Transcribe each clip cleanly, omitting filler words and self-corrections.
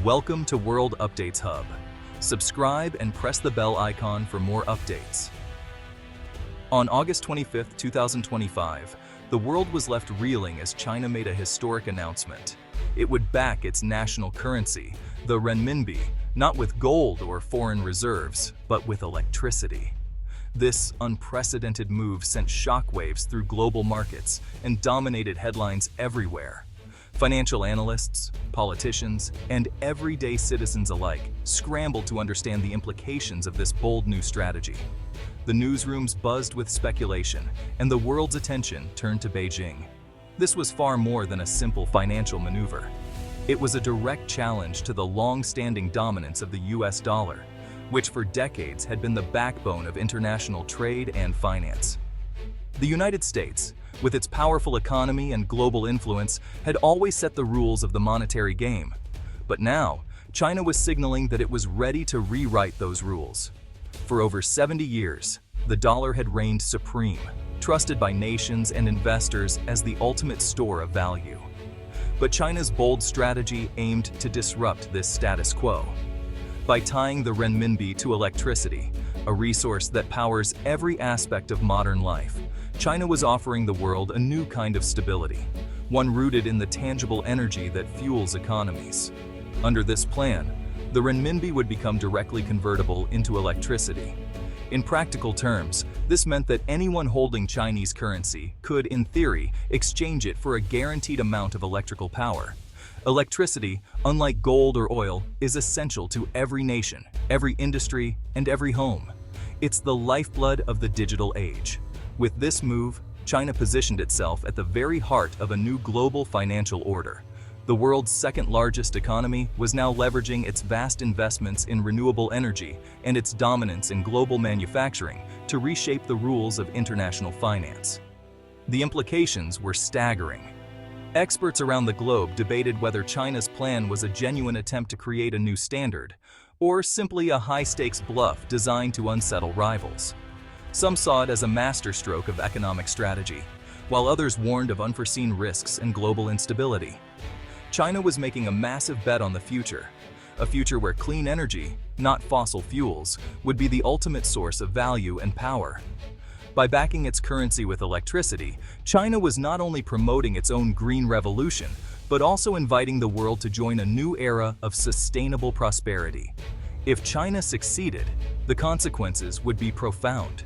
Welcome to World Updates Hub. Subscribe and press the bell icon for more updates. On August 25, 2025, the world was left reeling as China made a historic announcement. It would back its national currency, the renminbi, not with gold or foreign reserves, but with electricity. This unprecedented move sent shockwaves through global markets and dominated headlines everywhere. Financial analysts, politicians, and everyday citizens alike scrambled to understand the implications of this bold new strategy. The newsrooms buzzed with speculation, and the world's attention turned to Beijing. This was far more than a simple financial maneuver. It was a direct challenge to the long-standing dominance of the US dollar, which for decades had been the backbone of international trade and finance. The United States, with its powerful economy and global influence, had always set the rules of the monetary game. But now, China was signaling that it was ready to rewrite those rules. For over 70 years, the dollar had reigned supreme, trusted by nations and investors as the ultimate store of value. But China's bold strategy aimed to disrupt this status quo. By tying the renminbi to electricity, a resource that powers every aspect of modern life, China was offering the world a new kind of stability, one rooted in the tangible energy that fuels economies. Under this plan, the renminbi would become directly convertible into electricity. In practical terms, this meant that anyone holding Chinese currency could, in theory, exchange it for a guaranteed amount of electrical power. Electricity, unlike gold or oil, is essential to every nation, every industry, and every home. It's the lifeblood of the digital age. With this move, China positioned itself at the very heart of a new global financial order. The world's second-largest economy was now leveraging its vast investments in renewable energy and its dominance in global manufacturing to reshape the rules of international finance. The implications were staggering. Experts around the globe debated whether China's plan was a genuine attempt to create a new standard, or simply a high-stakes bluff designed to unsettle rivals. Some saw it as a masterstroke of economic strategy, while others warned of unforeseen risks and global instability. China was making a massive bet on the future, a future where clean energy, not fossil fuels, would be the ultimate source of value and power. By backing its currency with electricity, China was not only promoting its own green revolution, but also inviting the world to join a new era of sustainable prosperity. If China succeeded, the consequences would be profound.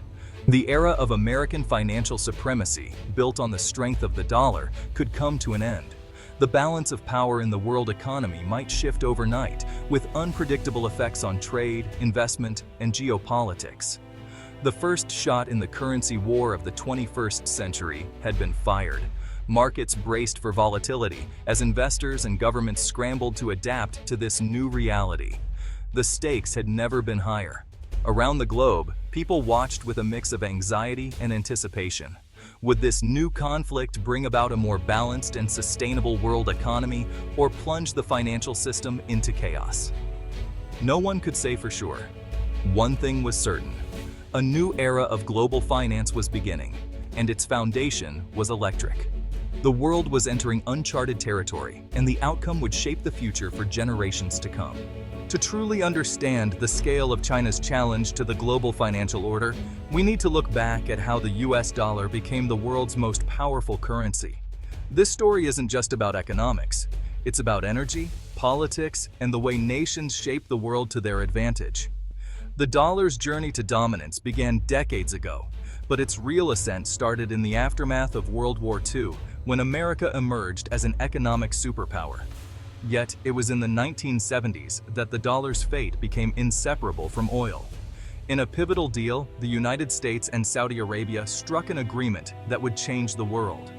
The era of American financial supremacy, built on the strength of the dollar, could come to an end. The balance of power in the world economy might shift overnight, with unpredictable effects on trade, investment, and geopolitics. The first shot in the currency war of the 21st century had been fired. Markets braced for volatility as investors and governments scrambled to adapt to this new reality. The stakes had never been higher. Around the globe, people watched with a mix of anxiety and anticipation. Would this new conflict bring about a more balanced and sustainable world economy, or plunge the financial system into chaos? No one could say for sure. One thing was certain: a new era of global finance was beginning, and its foundation was electric. The world was entering uncharted territory, and the outcome would shape the future for generations to come. To truly understand the scale of China's challenge to the global financial order, we need to look back at how the US dollar became the world's most powerful currency. This story isn't just about economics. It's about energy, politics, and the way nations shape the world to their advantage. The dollar's journey to dominance began decades ago, but its real ascent started in the aftermath of World War II, when America emerged as an economic superpower. Yet, it was in the 1970s that the dollar's fate became inseparable from oil. In a pivotal deal, the United States and Saudi Arabia struck an agreement that would change the world.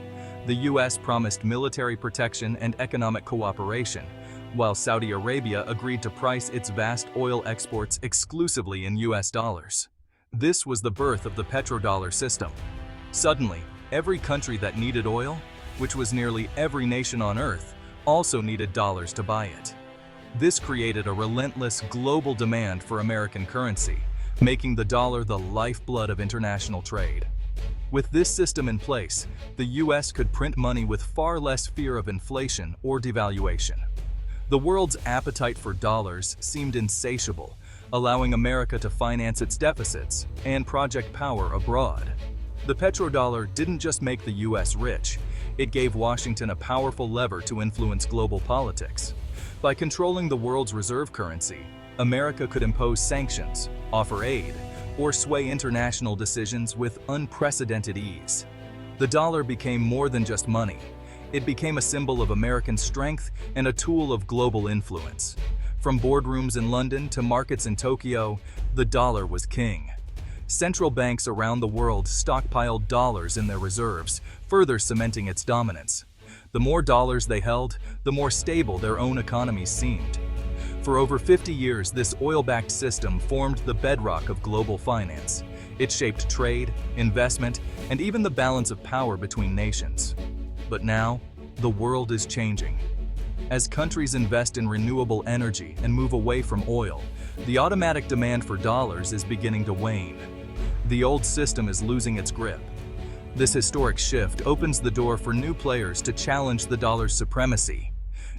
The US promised military protection and economic cooperation, while Saudi Arabia agreed to price its vast oil exports exclusively in US dollars. This was the birth of the petrodollar system. Suddenly, every country that needed oil, which was nearly every nation on Earth, also needed dollars to buy it. This created a relentless global demand for American currency, making the dollar the lifeblood of international trade. With this system in place, the US could print money with far less fear of inflation or devaluation. The world's appetite for dollars seemed insatiable, allowing America to finance its deficits and project power abroad. The petrodollar didn't just make the US rich, it gave Washington a powerful lever to influence global politics. By controlling the world's reserve currency, America could impose sanctions, offer aid, or sway international decisions with unprecedented ease. The dollar became more than just money. It became a symbol of American strength and a tool of global influence. From boardrooms in London to markets in Tokyo, the dollar was king. Central banks around the world stockpiled dollars in their reserves, further cementing its dominance. The more dollars they held, the more stable their own economies seemed. For over 50 years, this oil-backed system formed the bedrock of global finance. It shaped trade, investment, and even the balance of power between nations. But now, the world is changing. As countries invest in renewable energy and move away from oil, the automatic demand for dollars is beginning to wane. The old system is losing its grip. This historic shift opens the door for new players to challenge the dollar's supremacy.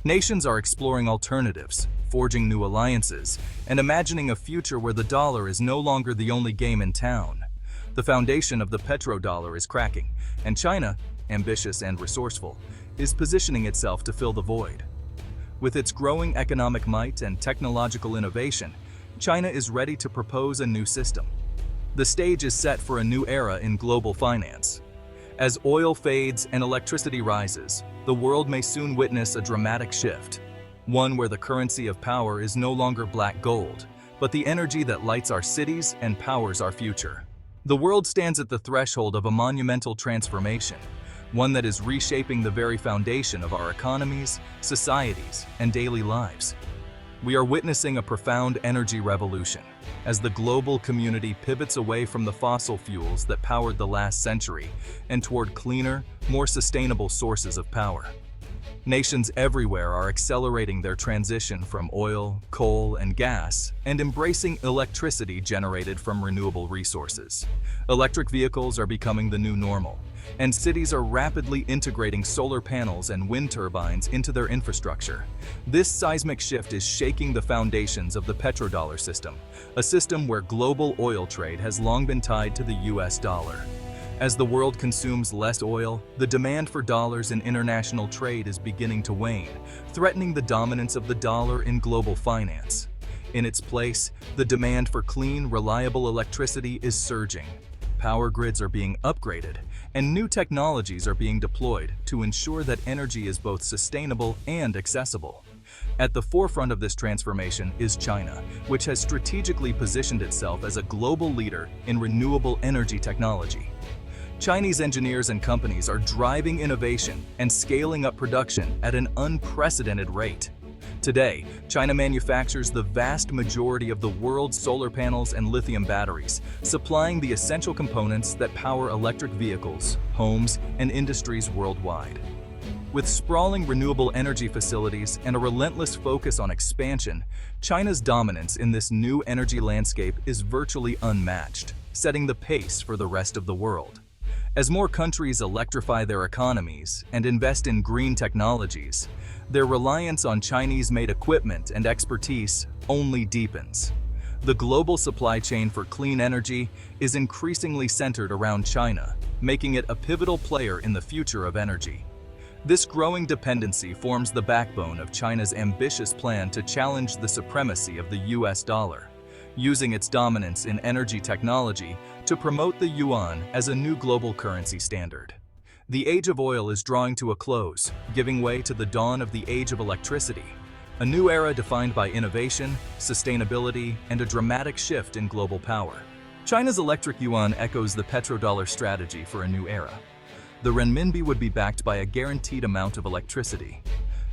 Nations are exploring alternatives, forging new alliances, and imagining a future where the dollar is no longer the only game in town. The foundation of the petrodollar is cracking, and China, ambitious and resourceful, is positioning itself to fill the void. With its growing economic might and technological innovation, China is ready to propose a new system. The stage is set for a new era in global finance. As oil fades and electricity rises, the world may soon witness a dramatic shift, one where the currency of power is no longer black gold, but the energy that lights our cities and powers our future. The world stands at the threshold of a monumental transformation, one that is reshaping the very foundation of our economies, societies, and daily lives. We are witnessing a profound energy revolution as the global community pivots away from the fossil fuels that powered the last century and toward cleaner, more sustainable sources of power. Nations everywhere are accelerating their transition from oil, coal, and gas, and embracing electricity generated from renewable resources. Electric vehicles are becoming the new normal, and cities are rapidly integrating solar panels and wind turbines into their infrastructure. This seismic shift is shaking the foundations of the petrodollar system, a system where global oil trade has long been tied to the US dollar. As the world consumes less oil, the demand for dollars in international trade is beginning to wane, threatening the dominance of the dollar in global finance. In its place, the demand for clean, reliable electricity is surging. Power grids are being upgraded, and new technologies are being deployed to ensure that energy is both sustainable and accessible. At the forefront of this transformation is China, which has strategically positioned itself as a global leader in renewable energy technology. Chinese engineers and companies are driving innovation and scaling up production at an unprecedented rate. Today, China manufactures the vast majority of the world's solar panels and lithium batteries, supplying the essential components that power electric vehicles, homes, and industries worldwide. With sprawling renewable energy facilities and a relentless focus on expansion, China's dominance in this new energy landscape is virtually unmatched, setting the pace for the rest of the world. As more countries electrify their economies and invest in green technologies, their reliance on Chinese-made equipment and expertise only deepens. The global supply chain for clean energy is increasingly centered around China, making it a pivotal player in the future of energy. This growing dependency forms the backbone of China's ambitious plan to challenge the supremacy of the US dollar, using its dominance in energy technology to promote the yuan as a new global currency standard. The age of oil is drawing to a close, giving way to the dawn of the age of electricity, a new era defined by innovation, sustainability, and a dramatic shift in global power. China's electric yuan echoes the petrodollar strategy for a new era. The renminbi would be backed by a guaranteed amount of electricity.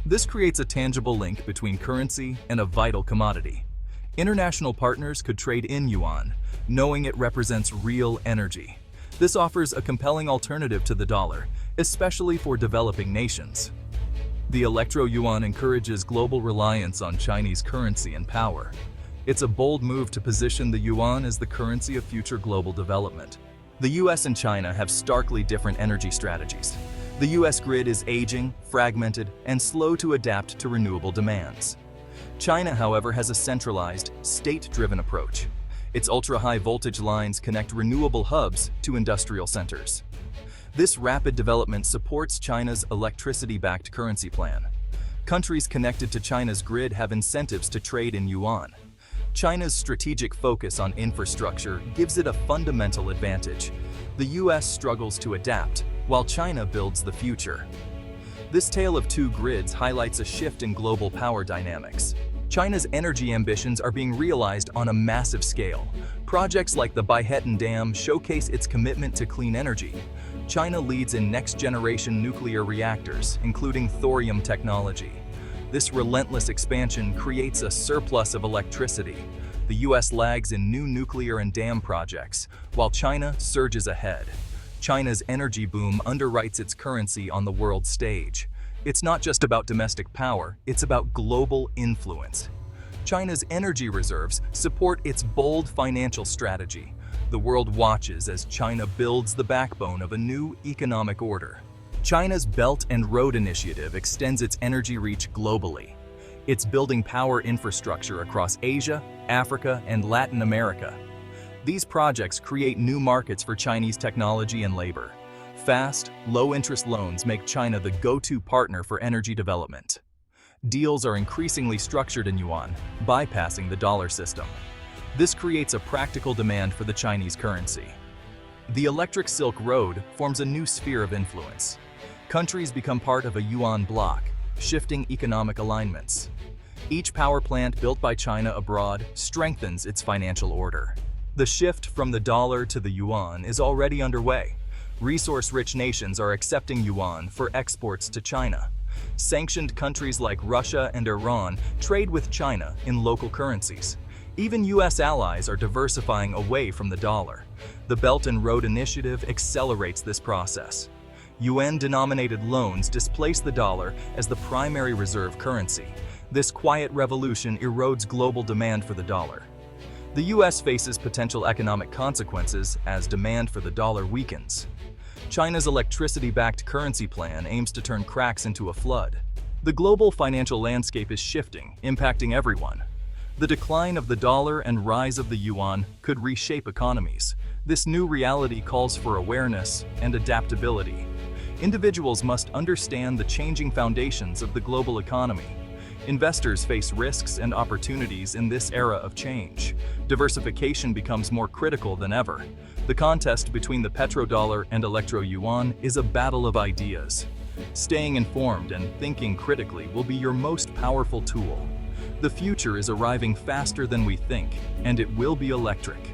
This creates a tangible link between currency and a vital commodity. International partners could trade in yuan, knowing it represents real energy. This offers a compelling alternative to the dollar, especially for developing nations. The electro-yuan encourages global reliance on Chinese currency and power. It's a bold move to position the yuan as the currency of future global development. The US and China have starkly different energy strategies. The US grid is aging, fragmented, and slow to adapt to renewable demands. China, however, has a centralized, state-driven approach. Its ultra-high voltage lines connect renewable hubs to industrial centers. This rapid development supports China's electricity-backed currency plan. Countries connected to China's grid have incentives to trade in yuan. China's strategic focus on infrastructure gives it a fundamental advantage. The US struggles to adapt, while China builds the future. This tale of two grids highlights a shift in global power dynamics. China's energy ambitions are being realized on a massive scale. Projects like the Baihetan Dam showcase its commitment to clean energy. China leads in next-generation nuclear reactors, including thorium technology. This relentless expansion creates a surplus of electricity. The US lags in new nuclear and dam projects, while China surges ahead. China's energy boom underwrites its currency on the world stage. It's not just about domestic power, it's about global influence. China's energy reserves support its bold financial strategy. The world watches as China builds the backbone of a new economic order. China's Belt and Road Initiative extends its energy reach globally. It's building power infrastructure across Asia, Africa, and Latin America. These projects create new markets for Chinese technology and labor. Fast, low-interest loans make China the go-to partner for energy development. Deals are increasingly structured in yuan, bypassing the dollar system. This creates a practical demand for the Chinese currency. The Electric Silk Road forms a new sphere of influence. Countries become part of a yuan bloc, shifting economic alignments. Each power plant built by China abroad strengthens its financial order. The shift from the dollar to the yuan is already underway. Resource-rich nations are accepting yuan for exports to China. Sanctioned countries like Russia and Iran trade with China in local currencies. Even US allies are diversifying away from the dollar. The Belt and Road Initiative accelerates this process. UN-denominated loans displace the dollar as the primary reserve currency. This quiet revolution erodes global demand for the dollar. The US faces potential economic consequences as demand for the dollar weakens. China's electricity-backed currency plan aims to turn cracks into a flood. The global financial landscape is shifting, impacting everyone. The decline of the dollar and rise of the yuan could reshape economies. This new reality calls for awareness and adaptability. Individuals must understand the changing foundations of the global economy. Investors face risks and opportunities in this era of change. Diversification becomes more critical than ever. The contest between the petrodollar and electro-yuan is a battle of ideas. Staying informed and thinking critically will be your most powerful tool. The future is arriving faster than we think, and it will be electric.